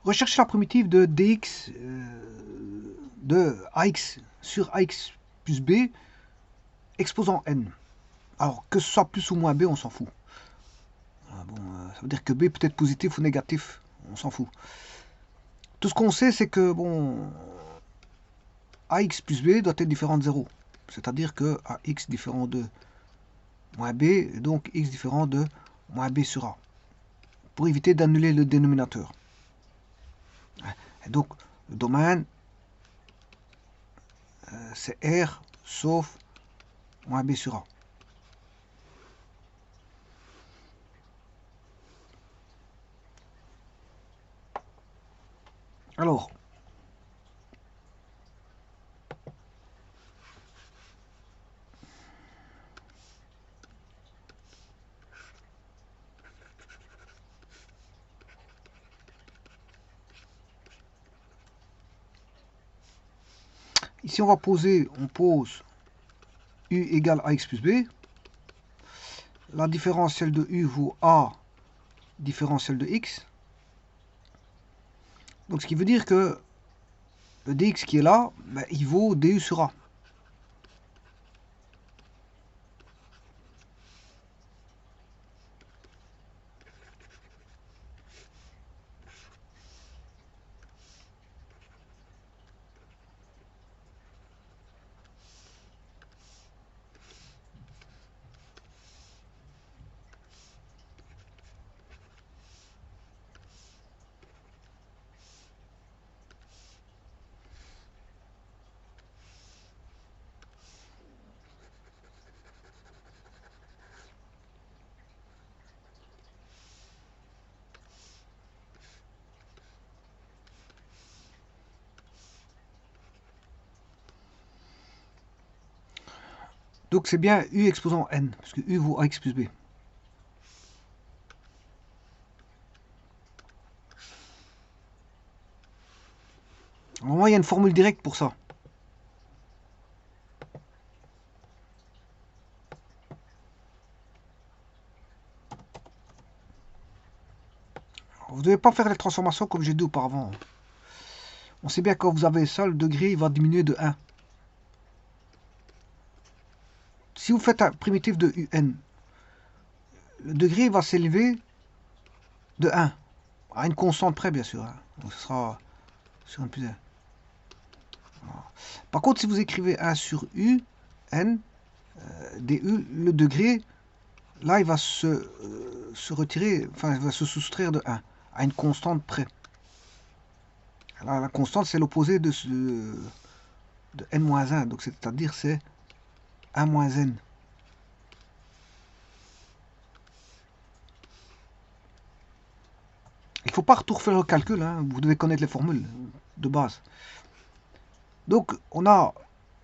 Recherchez la primitive de dx de ax sur ax plus b exposant n. Alors, que ce soit plus ou moins b, on s'en fout. Bon, ça veut dire que b peut être positif ou négatif, on s'en fout. Tout ce qu'on sait, c'est que, bon, ax plus b doit être différent de 0. C'est-à-dire que ax différent de moins b, et donc x différent de moins b sur a. Pour éviter d'annuler le dénominateur. Et donc, le domaine, c'est R sauf moins B sur A. Alors, ici on pose U égale AX plus B. La différentielle de U vaut A différentielle de X. Donc ce qui veut dire que le dx qui est là, ben, il vaut du sur A. Donc c'est bien U exposant N, parce que U vaut AX plus B. Normalement, il y a une formule directe pour ça. Vous ne devez pas faire les transformations comme j'ai dit auparavant. On sait bien que quand vous avez ça, le degré il va diminuer de 1. Si vous faites un primitif de UN, le degré va s'élever de 1. À une constante près, bien sûr. Hein. Donc ce sera sur un plus 1. Voilà. Par contre, si vous écrivez 1 sur U, N, du, le degré, là, il va se retirer, enfin, il va se soustraire de 1 à une constante près. Alors, la constante, c'est l'opposé de n-1. Donc, c'est-à-dire, c'est 1 moins n. Il ne faut pas refaire le calcul, hein. Vous devez connaître les formules de base. Donc, on a,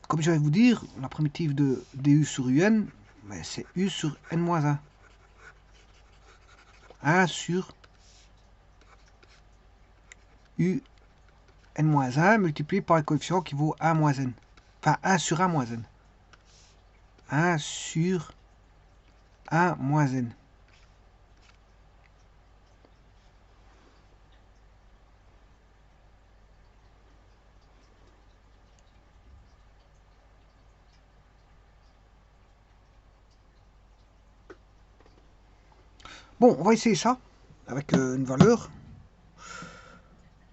comme je vais vous dire, la primitive de du sur un, c'est u sur n-1. 1 sur u n-1 multiplié par un coefficient qui vaut 1 moins n. Enfin, 1 sur 1 moins n. 1 sur 1 moins n. Bon, on va essayer ça avec une valeur.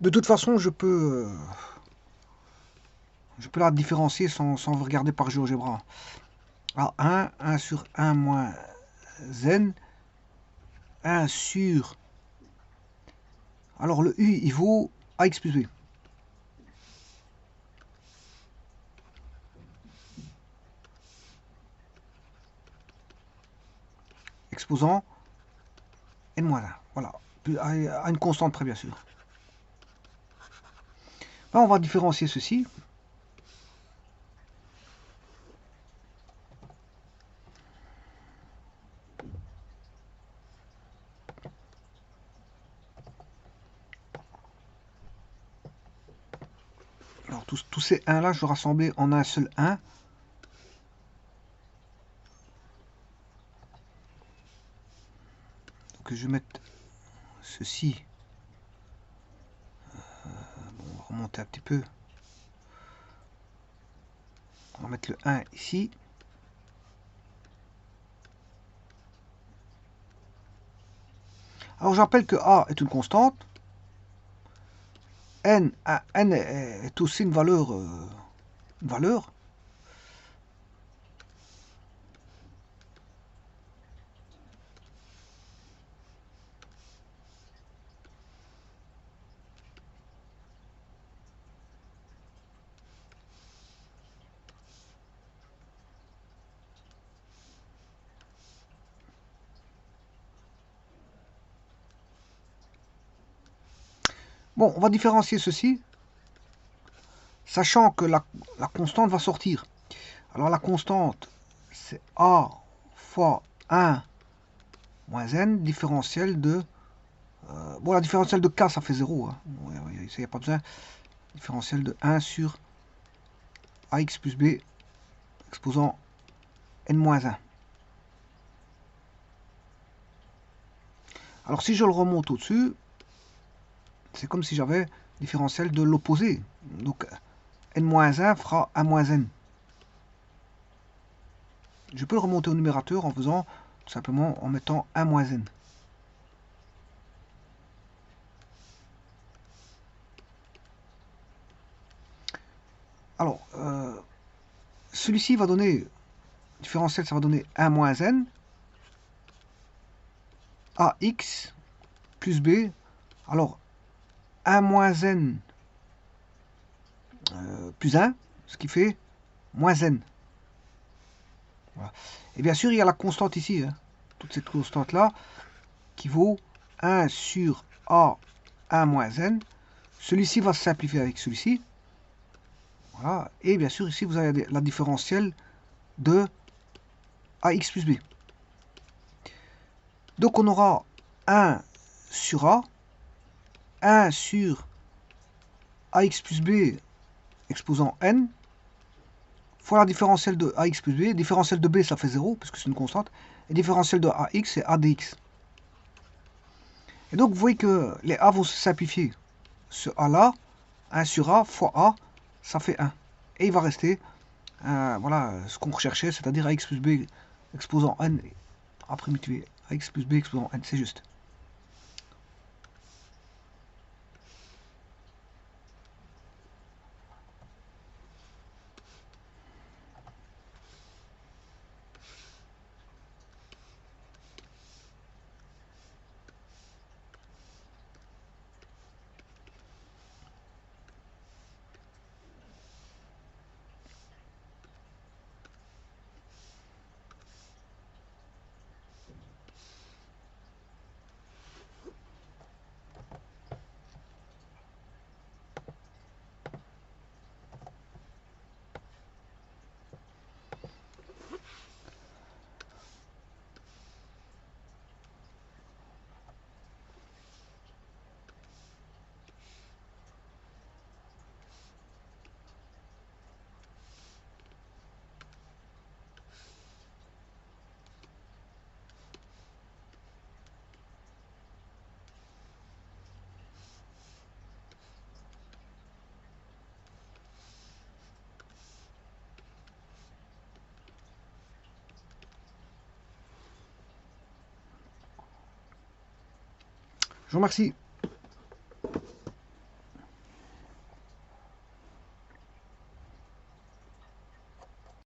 De toute façon, je peux la différencier sans regarder par GeoGebra. Alors 1 sur 1 moins n, 1 sur... Alors le u, il vaut ax plus b. Exposant n moins 1. Voilà. À une constante près, bien sûr. Là, on va différencier ceci. Alors, tous ces 1 là, je vais rassembler en un seul 1. Donc, je vais mettre ceci remonter un petit peu. On va mettre le 1 ici. Alors, je rappelle que A est une constante. N est aussi une valeur. Bon, on va différencier ceci, sachant que la constante va sortir. Alors la constante, c'est A fois 1 moins N, différentiel de... bon, la différentielle de K, ça fait 0. Hein. Il n'y a pas besoin. Différentiel de 1 sur AX plus B, exposant N moins 1. Alors si je le remonte au-dessus, c'est comme si j'avais différentiel de l'opposé. Donc N-1 fera 1 moins N. Je peux le remonter au numérateur en faisant tout simplement en mettant 1 moins N. Alors, celui-ci va donner, différentiel, ça va donner 1 moins N, AX plus B. Alors, 1 moins N plus 1, ce qui fait moins N. Voilà. Et bien sûr, il y a la constante ici, hein, toute cette constante-là, qui vaut 1 sur A 1 moins N. Celui-ci va se simplifier avec celui-ci. Voilà. Et bien sûr, ici, vous avez la différentielle de AX plus B. Donc, on aura 1 sur A, 1 sur AX plus B exposant N, fois la différentielle de AX plus B. Différentielle de B, ça fait 0, puisque c'est une constante. Et différentielle de AX, c'est ADX. Et donc, vous voyez que les A vont se simplifier. Ce A-là, 1 sur A fois A, ça fait 1. Et il va rester, voilà, ce qu'on recherchait, c'est-à-dire AX plus B exposant N, A primitive, AX plus B exposant N, c'est juste. Je vous remercie.